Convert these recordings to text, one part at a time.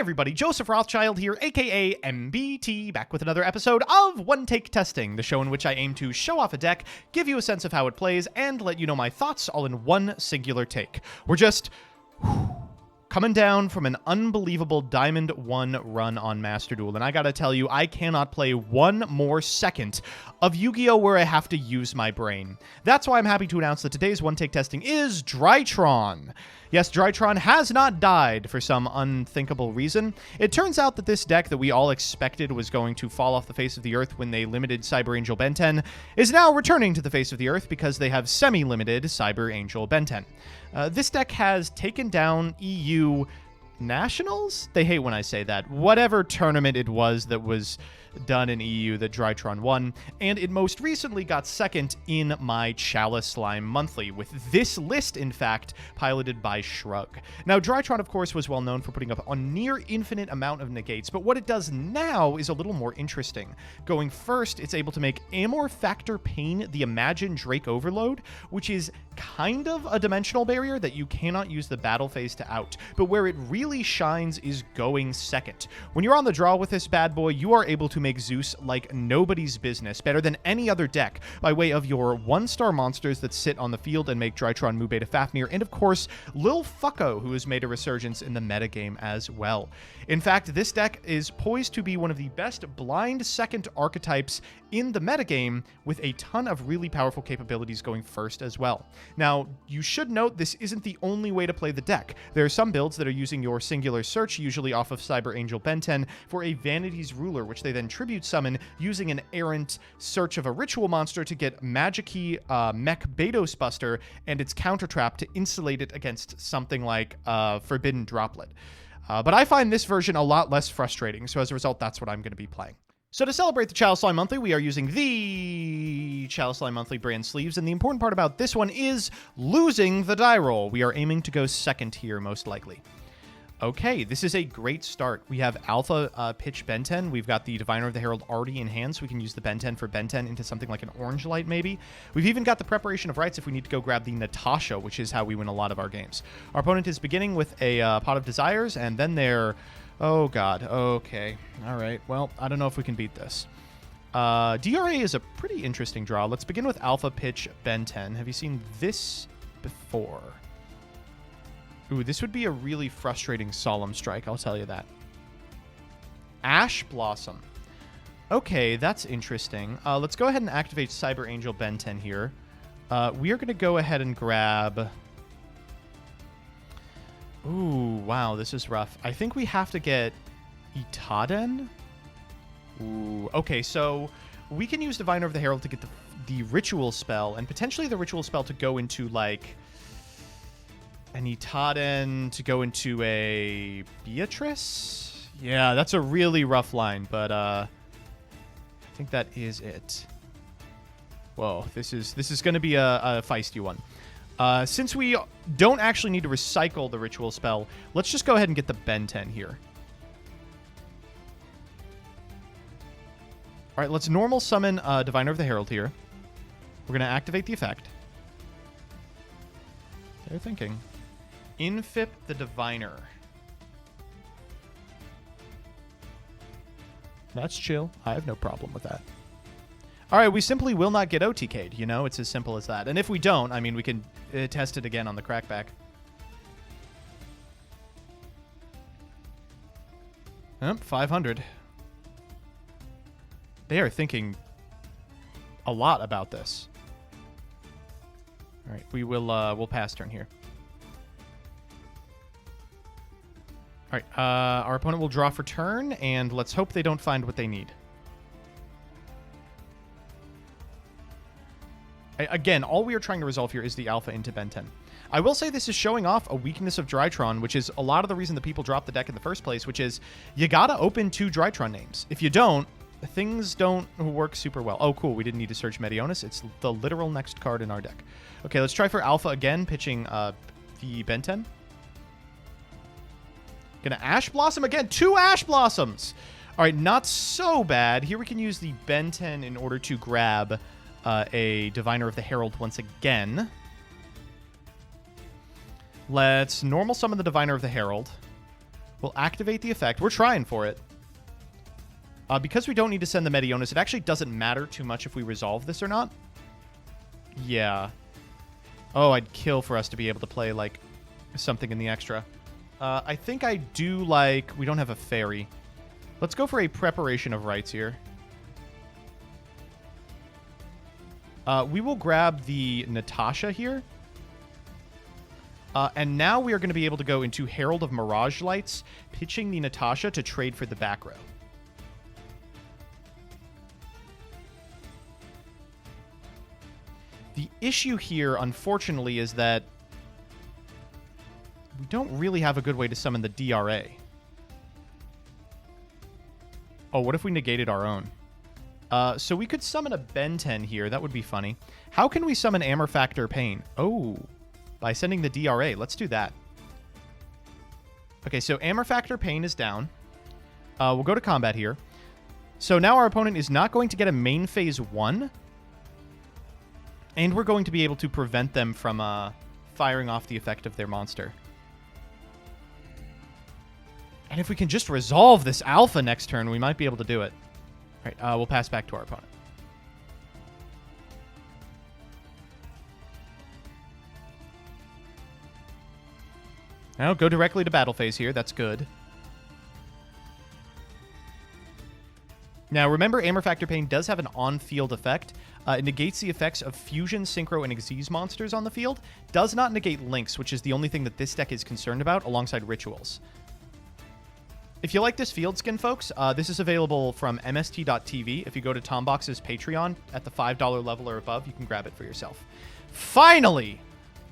everybody, Joseph Rothschild here, aka MBT, back with another episode of One Take Testing, the show in which I aim to show off a deck, give you a sense of how it plays, and let you know my thoughts all in one singular take. We're just coming down from an unbelievable Diamond 1 run on Master Duel, and I gotta tell you, I cannot play one more second of Yu-Gi-Oh! Where I have to use my brain. That's why I'm happy to announce that today's One Take Testing is Drytron. Yes, Drytron has not died for some unthinkable reason. It turns out that this deck that we all expected was going to fall off the face of the earth when they limited Cyber Angel Ben 10 is now returning to the face of the earth because they have semi-limited Cyber Angel Ben 10. This deck has taken down EU Nationals? They hate when I say that. Whatever tournament it was that was done in EU that Drytron won, and it most recently got second in my Chalice Slime Monthly, with this list, in fact, piloted by Shrug. Now, Drytron, of course, was well known for putting up a near infinite amount of negates, but what it does now is a little more interesting. Going first, it's able to make Amor Factor Pain the Imagine Drake Overload, which is kind of a dimensional barrier that you cannot use the battle phase to out, but where it really shines is going second. When you're on the draw with this bad boy, you are able to make Zeus like nobody's business, better than any other deck, by way of your one-star monsters that sit on the field and make Drytron Mu Beta Fafnir, and of course, Lil Fucko, who has made a resurgence in the metagame as well. In fact, this deck is poised to be one of the best blind second archetypes in the metagame, with a ton of really powerful capabilities going first as well. Now, you should note this isn't the only way to play the deck. There are some builds that are using your singular search, usually off of Cyber Angel Ben 10, for a Vanity's Ruler, which they then tribute summon using an errant search of a ritual monster to get Magic-y Mech Betos Buster and its counter trap to insulate it against something like Forbidden Droplet. But I find this version a lot less frustrating, so as a result, that's what I'm going to be playing. So to celebrate the Chalice Slime Monthly, we are using the Chalice Slime Monthly brand sleeves, and the important part about this one is losing the die roll. We are aiming to go second here, most likely. Okay, this is a great start. We have Alpha Pitch Ben 10. We've got the Diviner of the Herald already in hand, so we can use the Ben 10 for Ben 10 into something like an Orange Light, maybe. We've even got the Preparation of Rites if we need to go grab the Natasha, which is how we win a lot of our games. Our opponent is beginning with a Pot of Desires, and then they're... Oh, God. Okay. All right. Well, I don't know if we can beat this. DRA is a pretty interesting draw. Let's begin with Alpha Pitch Ben 10. Have you seen this before? Ooh, this would be a really frustrating Solemn Strike, I'll tell you that. Ash Blossom. Okay, that's interesting. Let's go ahead and activate Cyber Angel Ben 10 here. We are going to go ahead and grab... Ooh, wow, this is rough. I think we have to get Itaden? Ooh, okay, so we can use Diviner of the Herald to get the Ritual Spell, and potentially the Ritual Spell to go into, like... an Itaden to go into a Beatrice? Yeah, that's a really rough line, but I think that is it. Whoa, this is going to be a feisty one. Since we don't actually need to recycle the Ritual Spell, let's just go ahead and get the Ben 10 here. All right, let's normal summon Diviner of the Herald here. We're going to activate the effect. They're thinking. Infip the Diviner. That's chill. I have no problem with that. All right, we simply will not get OTK'd, you know? It's as simple as that. And if we don't, I mean, we can test it again on the crackback. Yep, 500. They are thinking a lot about this. All right, we'll pass turn here. All right, our opponent will draw for turn, and let's hope they don't find what they need. Again, all we are trying to resolve here is the Alpha into Ben 10. I will say this is showing off a weakness of Drytron, which is a lot of the reason that people drop the deck in the first place, which is you gotta open 2 Drytron names. If you don't, things don't work super well. Oh, cool, we didn't need to search Medionis. It's the literal next card in our deck. Okay, let's try for Alpha again, pitching the Ben 10. Gonna Ash Blossom again. 2 Ash Blossoms. All right, not so bad. Here we can use the Ben 10 in order to grab a Diviner of the Herald once again. Let's normal summon the Diviner of the Herald. We'll activate the effect. We're trying for it. Because we don't need to send the Meteonis, it actually doesn't matter too much if we resolve this or not. Yeah. Oh, I'd kill for us to be able to play, like, something in the extra. I think I do, like... We don't have a fairy. Let's go for a preparation of rites here. We will grab the Natasha here. And now we are going to be able to go into Herald of Mirage Lights, pitching the Natasha to trade for the back row. The issue here, unfortunately, is that we don't really have a good way to summon the DRA. Oh, what if we negated our own? So we could summon a Ben 10 here. That would be funny. How can we summon Amor Factor Pain? Oh, by sending the DRA. Let's do that. Okay, so Amor Factor Pain is down. We'll go to combat here. So now our opponent is not going to get a main phase 1. And we're going to be able to prevent them from firing off the effect of their monster. And if we can just resolve this alpha next turn, we might be able to do it. All right, we'll pass back to our opponent. Now go directly to battle phase here. That's good. Now, remember, Amor Factor Pain does have an on-field effect. It negates the effects of Fusion, Synchro, and Xyz monsters on the field. Does not negate Links, which is the only thing that this deck is concerned about, alongside Rituals. If you like this field skin, folks, this is available from mst.tv. If you go to Tombox's Patreon at the $5 level or above, you can grab it for yourself. Finally!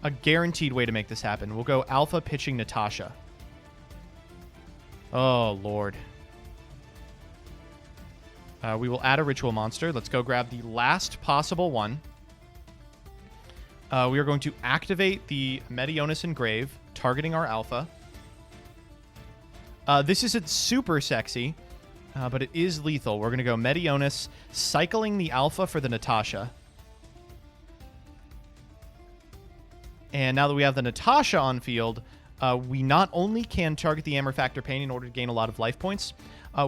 A guaranteed way to make this happen. We'll go Alpha pitching Natasha. Oh, Lord. We will add a Ritual monster. Let's go grab the last possible one. We are going to activate the Meteonis Engrave, targeting our Alpha. This isn't super sexy, but it is lethal. We're going to go Meteonis, cycling the Alpha for the Natasha. And now that we have the Natasha on field, we not only can target the Amor Factor Pain in order to gain a lot of life points,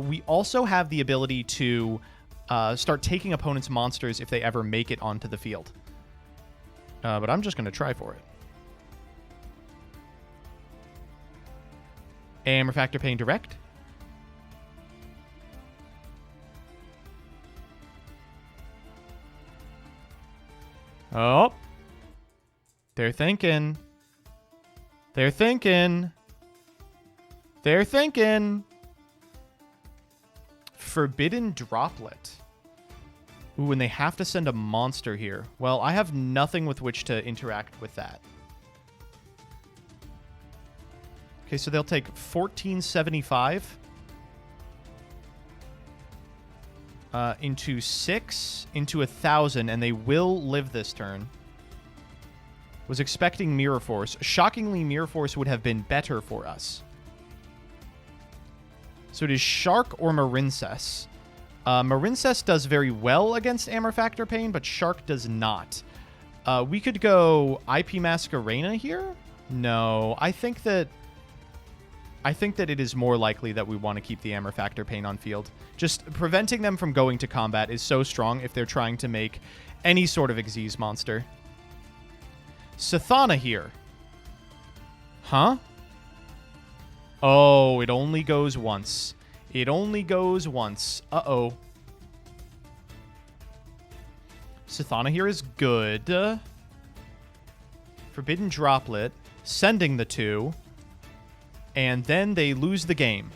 we also have the ability to start taking opponents' monsters if they ever make it onto the field. But I'm just going to try for it. Amor Factor Pain direct. Oh. They're thinking. They're thinking. They're thinking. Forbidden Droplet. Ooh, and they have to send a monster here. Well, I have nothing with which to interact with that. Okay, so they'll take 1475 into 6, into 1,000, and they will live this turn. Was expecting Mirror Force. Shockingly, Mirror Force would have been better for us. So it is Shark or Marincess. Marincess does very well against Amor Factor Pain, but Shark does not. We could go IP Masquerena here? No, I think that it is more likely that we want to keep the Amor Factor Pain on field. Just preventing them from going to combat is so strong if they're trying to make any sort of Xyz monster. Sathana here. Huh? Oh, it only goes once. It only goes once. Uh-oh. Sathana here is good. Forbidden Droplet. Sending the 2. And then they lose the game.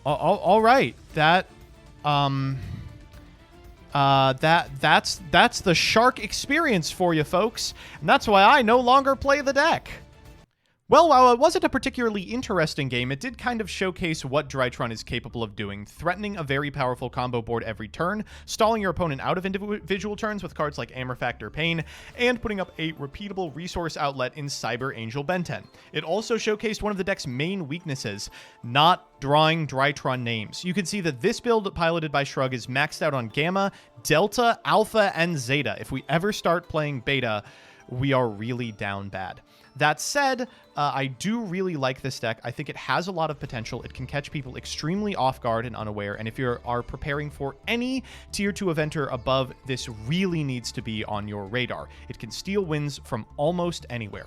All right. That's the Shark experience for you, folks. And that's why I no longer play the deck. Well, while it wasn't a particularly interesting game, it did kind of showcase what Drytron is capable of doing, threatening a very powerful combo board every turn, stalling your opponent out of individual turns with cards like Amor Factor Pain, and putting up a repeatable resource outlet in Cyber Angel Ben 10. It also showcased one of the deck's main weaknesses, not drawing Drytron names. You can see that this build piloted by Shrug is maxed out on Gamma, Delta, Alpha, and Zeta. If we ever start playing Beta, we are really down bad. That said, I do really like this deck. I think it has a lot of potential. It can catch people extremely off guard and unaware, and if you are preparing for any Tier 2 eventer above, this really needs to be on your radar. It can steal wins from almost anywhere.